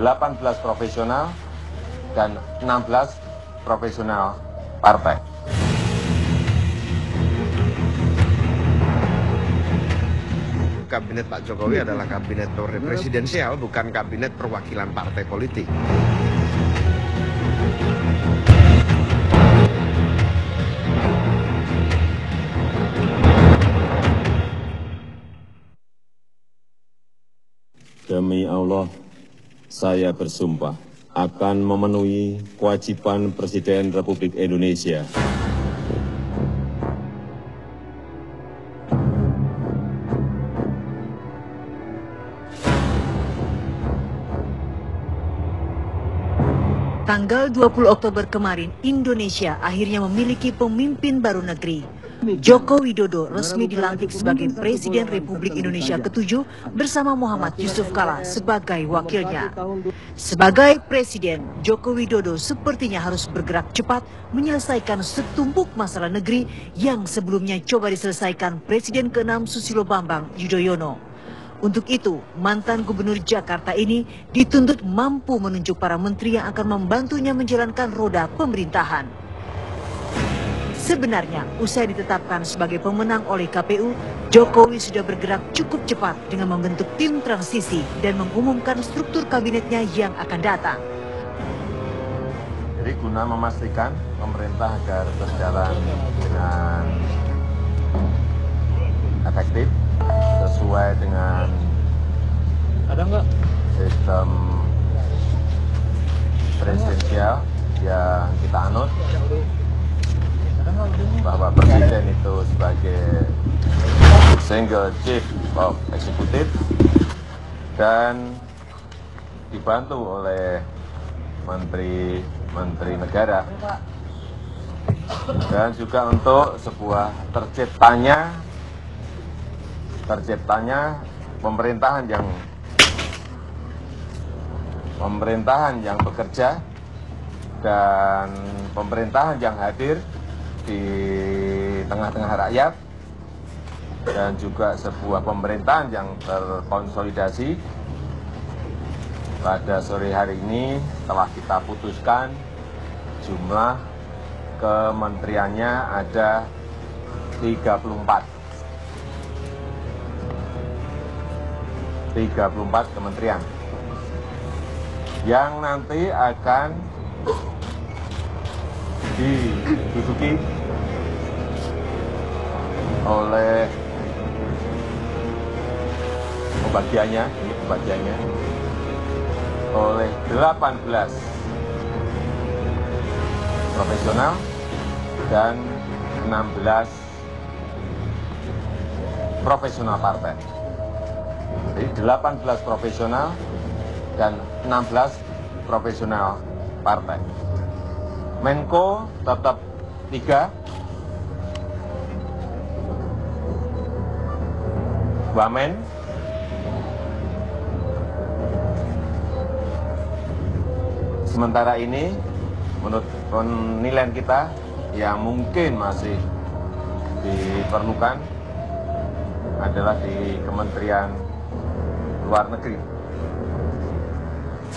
18 profesional dan 16 profesional partai. Kabinet Pak Jokowi adalah kabinet presidensial, bukan kabinet perwakilan partai politik. Demi Allah, saya bersumpah akan memenuhi kewajiban Presiden Republik Indonesia. Tanggal 20 Oktober kemarin, Indonesia akhirnya memiliki pemimpin baru negeri. Joko Widodo resmi dilantik sebagai Presiden Republik Indonesia ke-7 bersama Muhammad Yusuf Kalla sebagai wakilnya. Sebagai Presiden, Joko Widodo sepertinya harus bergerak cepat menyelesaikan setumpuk masalah negeri yang sebelumnya coba diselesaikan Presiden ke-6 Susilo Bambang Yudhoyono. Untuk itu, mantan Gubernur Jakarta ini dituntut mampu menunjuk para menteri yang akan membantunya menjalankan roda pemerintahan. Sebenarnya, usai ditetapkan sebagai pemenang oleh KPU, Jokowi sudah bergerak cukup cepat dengan membentuk tim transisi dan mengumumkan struktur kabinetnya yang akan datang. Jadi guna memastikan pemerintah agar berjalan dengan efektif, sesuai dengan sistem presidensial yang kita anut, bahwa presiden itu sebagai single chief of executive dan dibantu oleh menteri negara, dan juga untuk sebuah terciptanya pemerintahan yang bekerja dan pemerintahan yang hadir di tengah-tengah rakyat, dan juga sebuah pemerintahan yang terkonsolidasi. Pada sore hari ini telah kita putuskan jumlah kementeriannya ada 34 kementerian yang nanti akan diduduki oleh pembagiannya oleh 18 profesional dan 16 profesional partai. Jadi 18 profesional dan 16 profesional partai. Menko tetap 3, Wamen, sementara ini menurut penilaian kita yang mungkin masih diperlukan adalah di Kementerian Luar Negeri.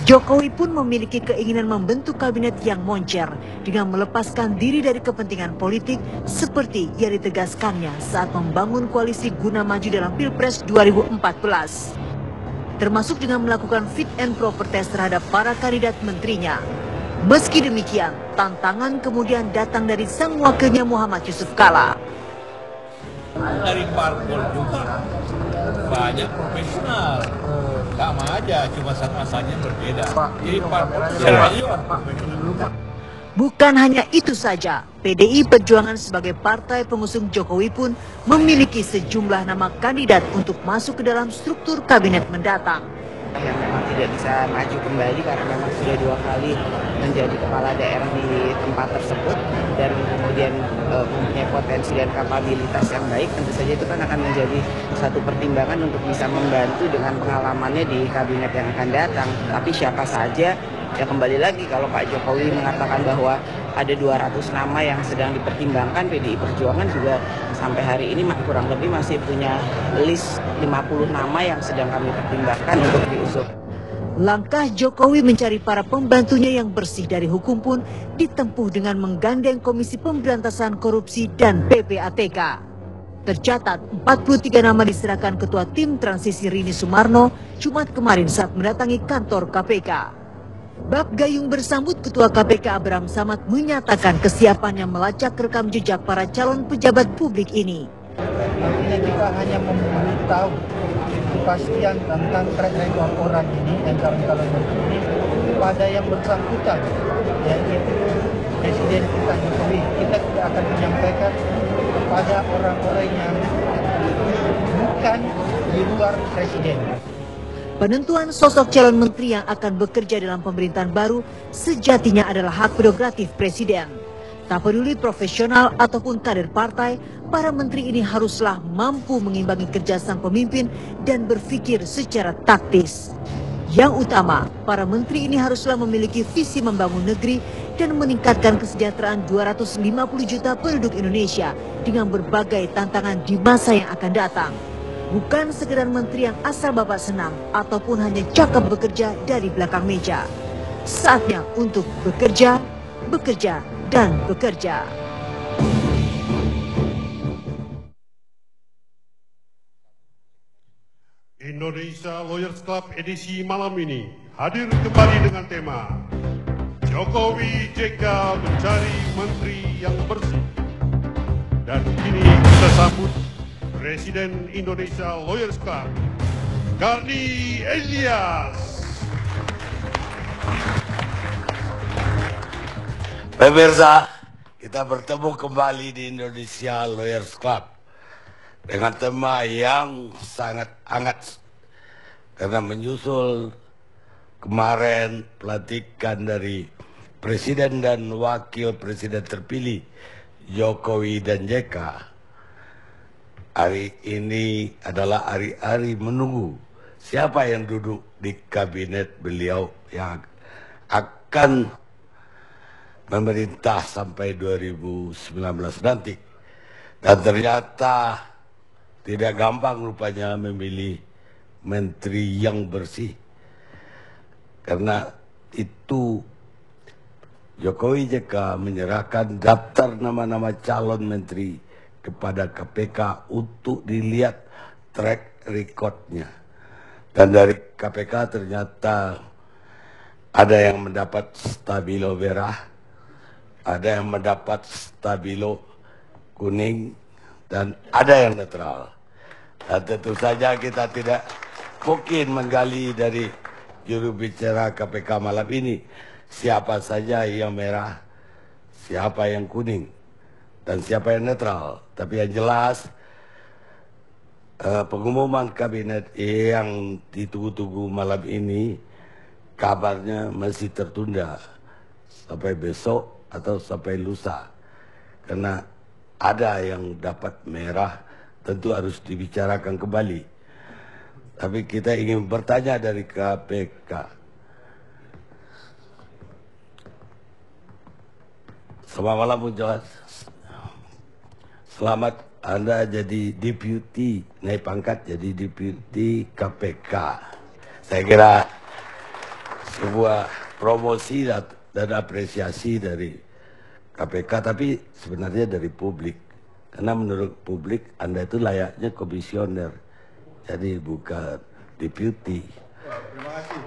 Jokowi pun memiliki keinginan membentuk kabinet yang moncer dengan melepaskan diri dari kepentingan politik seperti yang ditegaskannya saat membangun koalisi guna maju dalam Pilpres 2014. Termasuk dengan melakukan fit and proper test terhadap para kandidat menterinya. Meski demikian, tantangan kemudian datang dari sang wakilnya Muhammad Yusuf Kalla. Dari parpol juga banyak profesional, sama aja, cuma masanya berbeda. Jadi parpol Bukan hanya itu saja, PDI Perjuangan sebagai partai pengusung Jokowi pun memiliki sejumlah nama kandidat untuk masuk ke dalam struktur kabinet mendatang. Yang memang tidak bisa maju kembali karena memang sudah 2 kali menjadi kepala daerah di tempat tersebut dan kemudian mempunyai potensi dan kapabilitas yang baik, tentu saja itu kan akan menjadi satu pertimbangan untuk bisa membantu dengan pengalamannya di kabinet yang akan datang. Tapi siapa saja, ya kembali lagi kalau Pak Jokowi mengatakan bahwa ada 200 nama yang sedang dipertimbangkan, PDI Perjuangan juga sampai hari ini kurang lebih masih punya list 50 nama yang sedang kami pertimbangkan untuk diusung. Langkah Jokowi mencari para pembantunya yang bersih dari hukum pun ditempuh dengan menggandeng Komisi Pemberantasan Korupsi dan PPATK. Tercatat 43 nama diserahkan Ketua Tim Transisi Rini Sumarno Jumat kemarin saat mendatangi kantor KPK. Bab Gayung bersambut Ketua KPK Abraham Samad menyatakan kesiapannya melacak rekam jejak para calon pejabat publik ini. Artinya kita hanya memberitahu kepastian tentang track record orang ini dan calon-calon menteri ini kepada yang bersangkutan, yaitu Presiden kita Jokowi. Kita tidak akan menyampaikan kepada orang-orang yang bukan di luar Presiden. Penentuan sosok calon menteri yang akan bekerja dalam pemerintahan baru sejatinya adalah hak prerogatif Presiden. Tak peduli profesional ataupun kader partai, para menteri ini haruslah mampu mengimbangi kerja sang pemimpin dan berpikir secara taktis. Yang utama, para menteri ini haruslah memiliki visi membangun negeri dan meningkatkan kesejahteraan 250 juta penduduk Indonesia dengan berbagai tantangan di masa yang akan datang. Bukan sekedar menteri yang asal bapak senang ataupun hanya cakap bekerja dari belakang meja. Saatnya untuk bekerja, dan bekerja. Indonesia Lawyers Club edisi malam ini hadir kembali dengan tema Jokowi JK mencari menteri yang bersih. Dan kini kita sambut Presiden Indonesia Lawyers Club, Karni Elias. Pemirsa, kita bertemu kembali di Indonesia Lawyers Club dengan tema yang sangat hangat karena menyusul kemarin pelantikan dari Presiden dan Wakil Presiden terpilih Jokowi dan JK. Hari ini adalah hari-hari menunggu siapa yang duduk di kabinet beliau yang akan memerintah sampai 2019 nanti. Dan ternyata tidak gampang rupanya memilih menteri yang bersih. Karena itu Jokowi JK menyerahkan daftar nama-nama calon menteri kepada KPK untuk dilihat track recordnya. Dan dari KPK ternyata ada yang mendapat stabilo merah, ada yang mendapat stabilo kuning, dan ada yang netral. Dan tentu saja kita tidak mungkin menggali dari juru bicara KPK malam ini siapa saja yang merah, siapa yang kuning, dan siapa yang netral. Tapi yang jelas pengumuman kabinet yang ditunggu-tunggu malam ini kabarnya masih tertunda sampai besok atau sampai lusa. Karena ada yang dapat merah, tentu harus dibicarakan kembali. Tapi kita ingin bertanya dari KPK. Selamat malam, Bung Johan. Selamat Anda jadi deputi, naik pangkat jadi deputi KPK. Saya kira sebuah promosi dan apresiasi dari KPK, tapi sebenarnya dari publik. Karena menurut publik Anda itu layaknya komisioner, jadi bukan deputi. Terima kasih.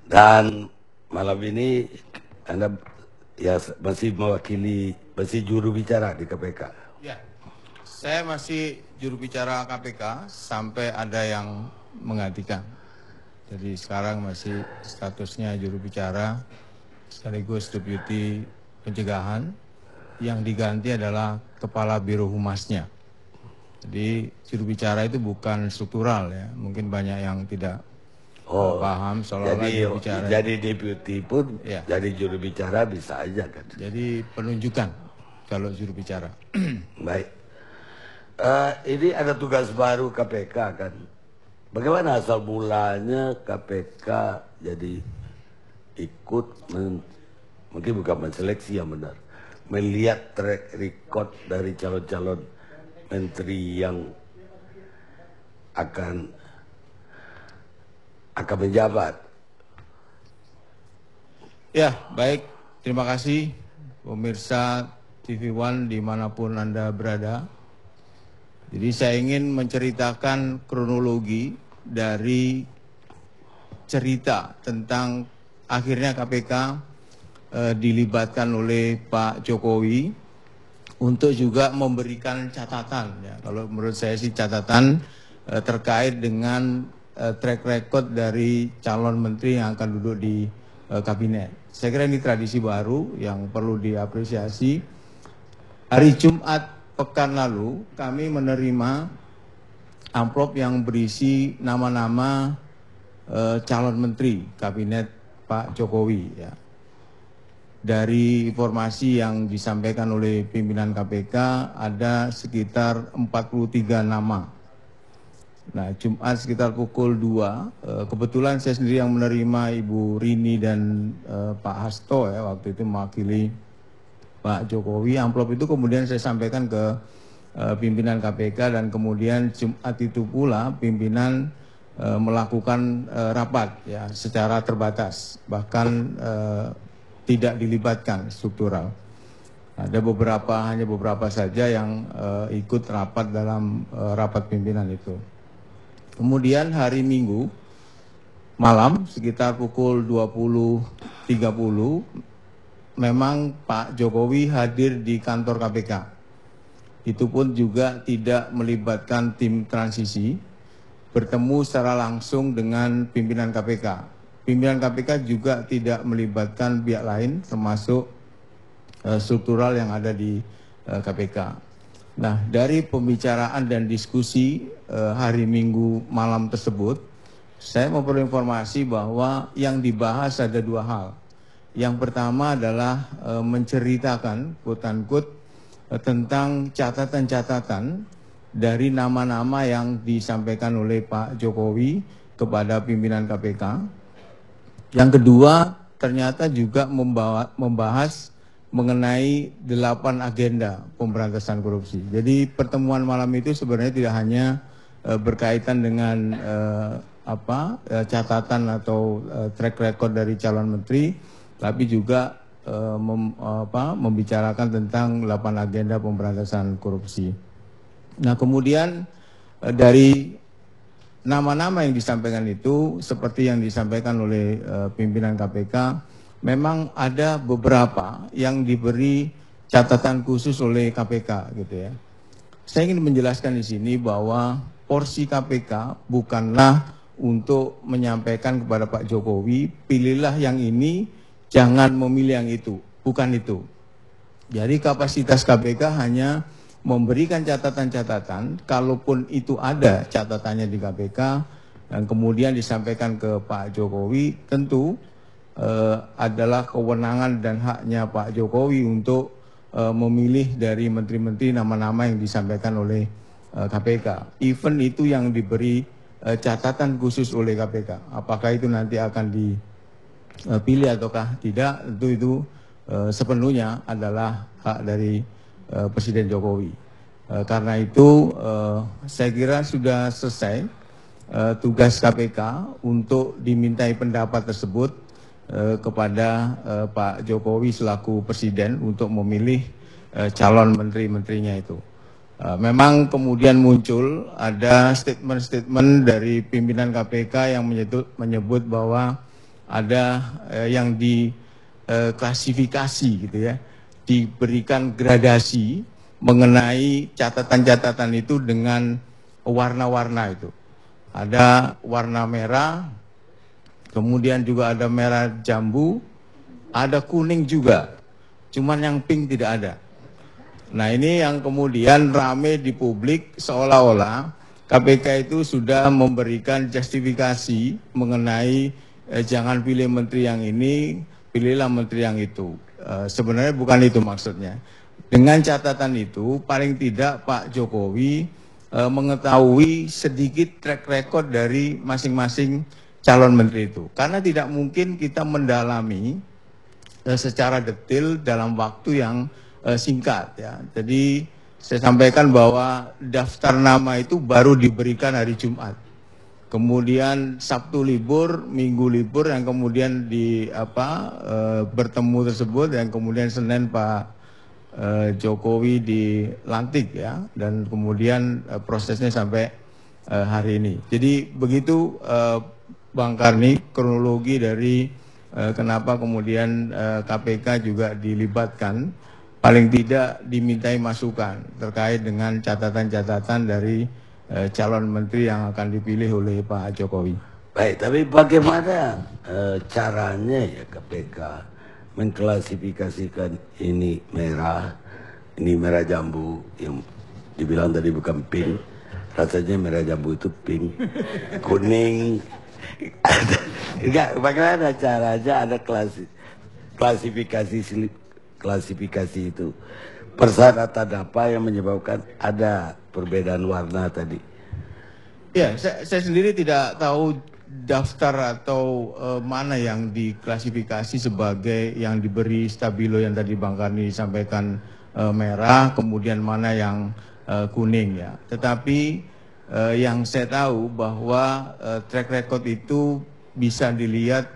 Dan malam ini Anda ya masih mewakili, masih juru bicara di KPK. Ya, saya masih juru bicara KPK sampai ada yang menggantikan. Jadi sekarang masih statusnya juru bicara sekaligus deputi pencegahan. Yang diganti adalah kepala biro humasnya. Jadi juru bicara itu bukan struktural ya. Mungkin banyak yang tidak paham seolah-olah juru bicara. Jadi deputi pun ya, jadi juru bicara bisa aja kan. Jadi penunjukan kalau juru bicara. Baik. Ini ada tugas baru KPK kan. Bagaimana asal mulanya KPK jadi ikut mungkin bukan menseleksi yang benar, melihat track record dari calon-calon menteri yang akan akan menjabat. Ya, baik. Terima kasih pemirsa TV One dimanapun Anda berada. Jadi saya ingin menceritakan kronologi dari cerita tentang akhirnya KPK dilibatkan oleh Pak Jokowi untuk juga memberikan catatan. Ya, kalau menurut saya sih catatan terkait dengan track record dari calon menteri yang akan duduk di kabinet. Saya kira ini tradisi baru yang perlu diapresiasi. Hari Jumat pekan lalu kami menerima amplop yang berisi nama-nama calon menteri kabinet Pak Jokowi. Ya. Dari informasi yang disampaikan oleh pimpinan KPK ada sekitar 43 nama. Nah, Jumat sekitar pukul 2, kebetulan saya sendiri yang menerima Ibu Rini dan Pak Hasto ya, waktu itu mewakili Pak Jokowi. Amplop itu kemudian saya sampaikan ke pimpinan KPK dan kemudian Jumat itu pula pimpinan melakukan rapat ya secara terbatas, bahkan tidak dilibatkan struktural. Ada hanya beberapa saja yang ikut rapat dalam rapat pimpinan itu. Kemudian hari Minggu malam sekitar pukul 20.30 memang Pak Jokowi hadir di kantor KPK. Itu pun juga tidak melibatkan tim transisi, bertemu secara langsung dengan pimpinan KPK. Pimpinan KPK juga tidak melibatkan pihak lain termasuk struktural yang ada di KPK. Nah, dari pembicaraan dan diskusi hari Minggu malam tersebut, saya memperoleh informasi bahwa yang dibahas ada dua hal. Yang pertama adalah menceritakan quote-unquote tentang catatan-catatan dari nama-nama yang disampaikan oleh Pak Jokowi kepada pimpinan KPK. Yang kedua, ternyata juga membahas mengenai 8 agenda pemberantasan korupsi. Jadi pertemuan malam itu sebenarnya tidak hanya berkaitan dengan catatan atau track record dari calon menteri, tapi juga membicarakan tentang 8 agenda pemberantasan korupsi. Nah, kemudian dari nama-nama yang disampaikan itu, seperti yang disampaikan oleh pimpinan KPK, memang ada beberapa yang diberi catatan khusus oleh KPK, gitu ya. Saya ingin menjelaskan di sini bahwa porsi KPK bukanlah untuk menyampaikan kepada Pak Jokowi, pilihlah yang ini, jangan memilih yang itu, bukan itu. Jadi kapasitas KPK hanya memberikan catatan-catatan, kalaupun itu ada catatannya di KPK, dan kemudian disampaikan ke Pak Jokowi, tentu adalah kewenangan dan haknya Pak Jokowi untuk memilih dari menteri-menteri nama-nama yang disampaikan oleh KPK. Even itu yang diberi catatan khusus oleh KPK. Apakah itu nanti akan dipilih ataukah tidak, tentu itu sepenuhnya adalah hak dari Presiden Jokowi. Karena itu saya kira sudah selesai tugas KPK untuk dimintai pendapat tersebut kepada Pak Jokowi selaku Presiden untuk memilih calon menteri-menterinya itu. Memang kemudian muncul ada statement-statement dari pimpinan KPK yang menyebut bahwa ada yang diklasifikasi gitu ya, diberikan gradasi mengenai catatan-catatan itu dengan warna-warna itu. Ada warna merah, kemudian juga ada merah jambu, ada kuning juga, cuman yang pink tidak ada. Nah, ini yang kemudian rame di publik seolah-olah KPK itu sudah memberikan justifikasi mengenai jangan pilih menteri yang ini, pilihlah menteri yang itu. Sebenarnya bukan itu maksudnya. Dengan catatan itu, paling tidak Pak Jokowi mengetahui sedikit track record dari masing-masing calon menteri itu. Karena tidak mungkin kita mendalami secara detail dalam waktu yang singkat ya. Jadi saya sampaikan bahwa daftar nama itu baru diberikan hari Jumat. kemudian Sabtu libur, Minggu libur, yang kemudian bertemu tersebut, yang kemudian Senin Pak Jokowi dilantik ya, dan kemudian prosesnya sampai hari ini. Jadi begitu Bang Karni, kronologi dari kenapa kemudian KPK juga dilibatkan, paling tidak dimintai masukan terkait dengan catatan-catatan dari calon menteri yang akan dipilih oleh Pak Jokowi. Baik, tapi bagaimana caranya ya KPK mengklasifikasikan ini merah jambu, yang dibilang tadi bukan pink, rasanya merah jambu itu pink, kuning. Enggak, bagaimana caranya ada klasifikasi itu? Persyaratan apa yang menyebabkan ada perbedaan warna tadi? Ya, saya sendiri tidak tahu daftar atau mana yang diklasifikasi sebagai yang diberi stabilo yang tadi Bang Karni sampaikan merah, kemudian mana yang kuning ya. Tetapi yang saya tahu bahwa track record itu bisa dilihat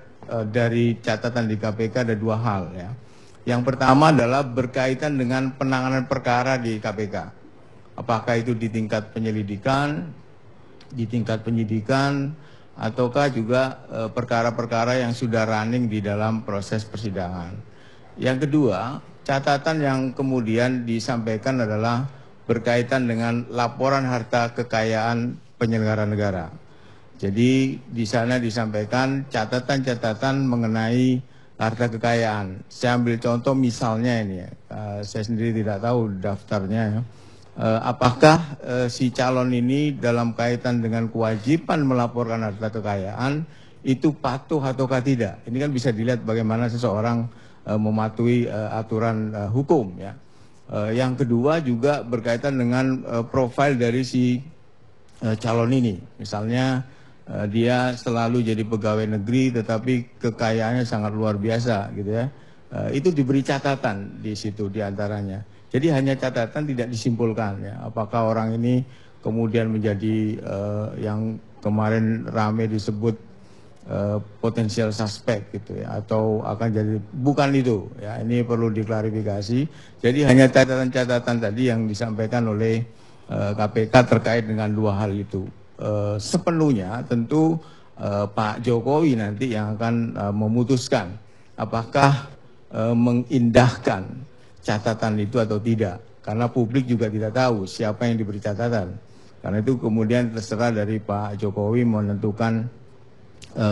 dari catatan di KPK ada dua hal ya. Yang pertama adalah berkaitan dengan penanganan perkara di KPK. Apakah itu di tingkat penyelidikan, ataukah juga perkara-perkara yang sudah running di dalam proses persidangan. Yang kedua, catatan yang kemudian disampaikan adalah berkaitan dengan laporan harta kekayaan penyelenggara negara. Jadi di sana disampaikan catatan-catatan mengenai harta kekayaan. Saya ambil contoh misalnya ini ya, saya sendiri tidak tahu daftarnya ya. Apakah si calon ini dalam kaitan dengan kewajiban melaporkan harta kekayaan itu patuh ataukah tidak? Ini kan bisa dilihat bagaimana seseorang mematuhi aturan hukum ya. Yang kedua juga berkaitan dengan profil dari si calon ini. Misalnya dia selalu jadi pegawai negeri tetapi kekayaannya sangat luar biasa gitu ya. Itu diberi catatan di situ diantaranya. Jadi hanya catatan, tidak disimpulkan ya. Apakah orang ini kemudian menjadi yang kemarin rame disebut potensial suspek gitu ya, atau akan jadi, bukan itu ya. Ini perlu diklarifikasi. Jadi hanya catatan-catatan tadi yang disampaikan oleh KPK terkait dengan dua hal itu. Sepenuhnya tentu Pak Jokowi nanti yang akan memutuskan apakah mengindahkan catatan itu atau tidak, karena publik juga tidak tahu siapa yang diberi catatan. Karena itu kemudian terserah dari Pak Jokowi menentukan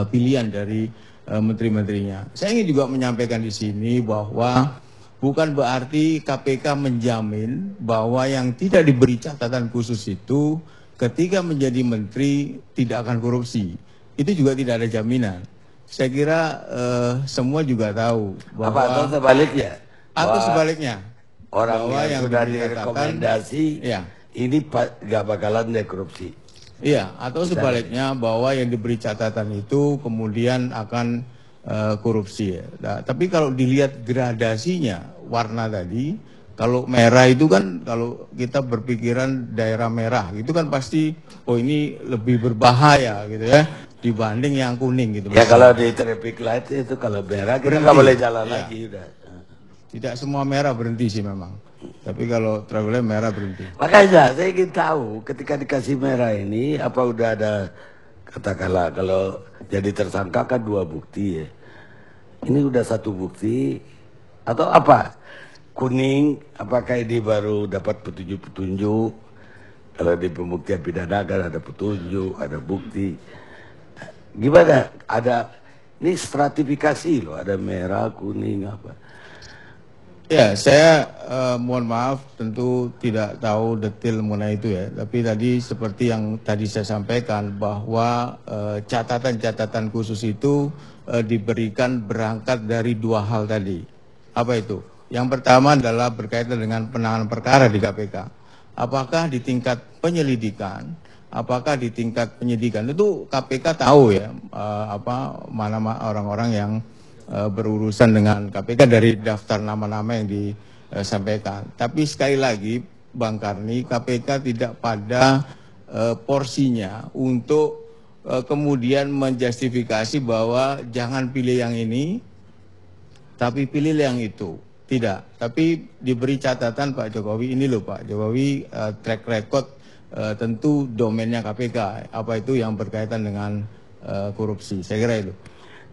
pilihan dari menteri-menterinya. Saya ingin juga menyampaikan di sini bahwa bukan berarti KPK menjamin bahwa yang tidak diberi catatan khusus itu ketika menjadi menteri tidak akan korupsi. Itu juga tidak ada jaminan. Saya kira semua juga tahu bahwa atau sebaliknya. Atau sebaliknya, orang yang sudah direkomendasi ya, ini nggak bakalan korupsi. Iya, atau sebaliknya bahwa yang diberi catatan itu kemudian akan korupsi. Nah, tapi kalau dilihat gradasinya, warna tadi, kalau merah itu kan kalau kita berpikiran daerah merah, itu kan pasti, oh ini lebih berbahaya gitu ya, dibanding yang kuning gitu. Ya kalau di traffic light itu kalau merah kita nggak boleh jalan lagi udah. Tidak semua merah berhenti sih memang. Tapi kalau travelnya merah berhenti. Makanya saya ingin tahu ketika dikasih merah ini apa udah ada, katakanlah kalau jadi tersangka kan 2 bukti ya. Ini udah 1 bukti atau apa? Kuning apakah ini baru dapat petunjuk-petunjuk? Kalau di pembuktian pidana kan ada petunjuk, ada bukti. Gimana? Ada ini stratifikasi loh, ada merah, kuning apa? Ya, saya mohon maaf tentu tidak tahu detail mengenai itu ya. Tapi tadi seperti yang tadi saya sampaikan bahwa catatan-catatan khusus itu diberikan berangkat dari 2 hal tadi. Apa itu? Yang pertama adalah berkaitan dengan penanganan perkara di KPK. Apakah di tingkat penyelidikan, apakah di tingkat penyidikan itu KPK tahu ya mana orang-orang yang berurusan dengan KPK dari daftar nama-nama yang disampaikan. Tapi sekali lagi Bang Karni, KPK tidak pada porsinya untuk kemudian menjustifikasi bahwa jangan pilih yang ini, tapi pilih yang itu. Tidak, tapi diberi catatan Pak Jokowi, ini loh Pak Jokowi, track record tentu domainnya KPK, apa itu yang berkaitan dengan korupsi, saya kira itu.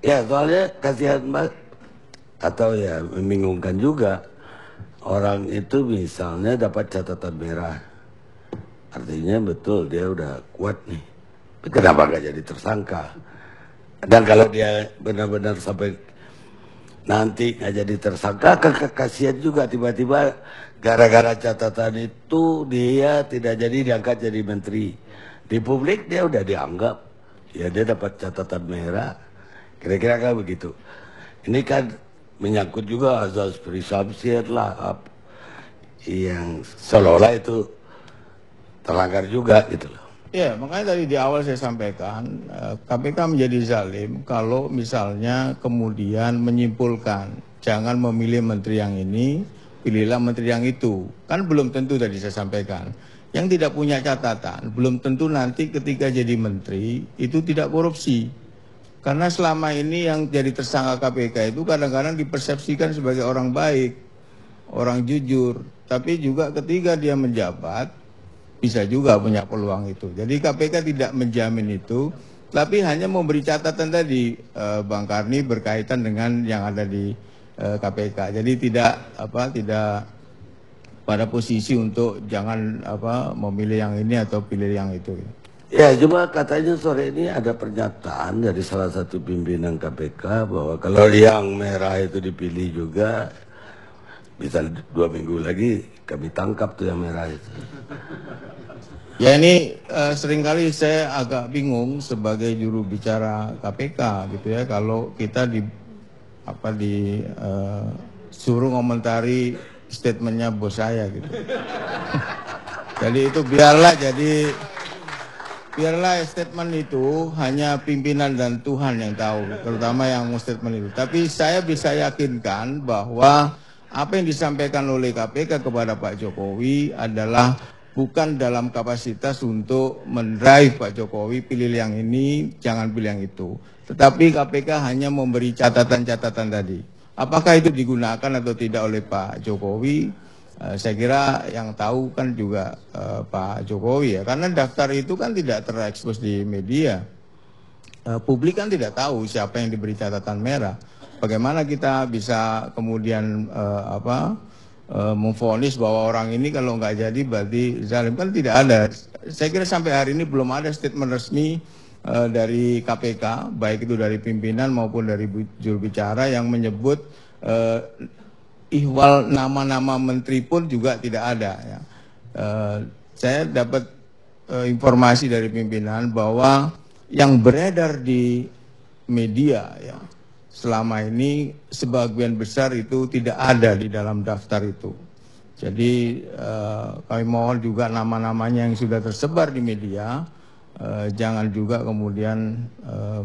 Ya, soalnya kasihan Mbak, atau ya membingungkan juga, orang itu misalnya dapat catatan merah, artinya betul dia udah kuat nih, kenapa gak jadi tersangka? Dan kalau dia benar-benar sampai nanti nggak jadi tersangka, kasihan juga tiba-tiba gara-gara catatan itu dia tidak jadi diangkat jadi menteri. Di publik dia udah dianggap, ya dia dapat catatan merah, kira-kira kayak begitu. Ini kan menyangkut juga azas presumption lah, yang seolah-olah itu terlanggar juga gitu loh. Ya, makanya tadi di awal saya sampaikan, KPK menjadi zalim kalau misalnya kemudian menyimpulkan, jangan memilih menteri yang ini, pilihlah menteri yang itu. Kan belum tentu tadi saya sampaikan. Yang tidak punya catatan, belum tentu nanti ketika jadi menteri, itu tidak korupsi. Karena selama ini yang jadi tersangka KPK itu kadang-kadang dipersepsikan sebagai orang baik, orang jujur. Tapi juga ketika dia menjabat, bisa juga punya peluang itu. Jadi KPK tidak menjamin itu, tapi hanya memberi catatan tadi, Bang Karni, berkaitan dengan yang ada di KPK. Jadi tidak pada posisi untuk jangan memilih yang ini atau pilih yang itu. Ya, cuma katanya sore ini ada pernyataan dari salah satu pimpinan KPK bahwa kalau yang merah itu dipilih juga, bisa 2 minggu lagi kami tangkap tuh yang merah itu. Ya, ini seringkali saya agak bingung sebagai juru bicara KPK gitu ya, kalau kita suruh ngomentari statementnya bos saya gitu. Jadi itu biarlah statement itu hanya pimpinan dan Tuhan yang tahu, terutama yang statement itu. Tapi saya bisa yakinkan bahwa apa yang disampaikan oleh KPK kepada Pak Jokowi adalah bukan dalam kapasitas untuk mendrive Pak Jokowi pilih yang ini, jangan pilih yang itu. Tetapi KPK hanya memberi catatan-catatan tadi. Apakah itu digunakan atau tidak oleh Pak Jokowi? Saya kira yang tahu kan juga Pak Jokowi ya. Karena daftar itu kan tidak terekspos di media. Publik kan tidak tahu siapa yang diberi catatan merah. Bagaimana kita bisa kemudian memvonis bahwa orang ini kalau nggak jadi berarti zalim, kan tidak ada. Saya kira sampai hari ini belum ada statement resmi dari KPK, baik itu dari pimpinan maupun dari juru bicara yang menyebut ihwal nama-nama menteri pun juga tidak ada. Ya. Saya dapat informasi dari pimpinan bahwa yang beredar di media ya, selama ini sebagian besar itu tidak ada di dalam daftar itu. Jadi kami mohon juga nama-namanya yang sudah tersebar di media, jangan juga kemudian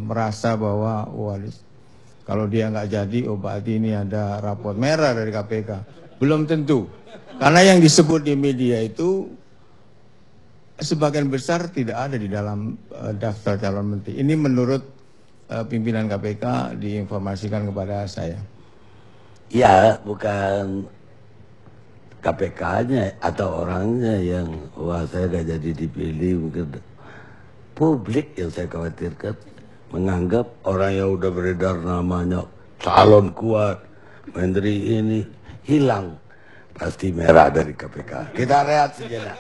merasa bahwa kalau dia nggak jadi, berarti ini ada rapor merah dari KPK. Belum tentu. Karena yang disebut di media itu sebagian besar tidak ada di dalam daftar calon menteri. Ini menurut pimpinan KPK diinformasikan kepada saya. Ya, bukan KPK-nya atau orangnya yang wah saya gak jadi dipilih, mungkin publik yang saya khawatirkan menganggap orang yang udah beredar namanya calon kuat menteri ini hilang pasti merah dari KPK. Kita rehat sejenak.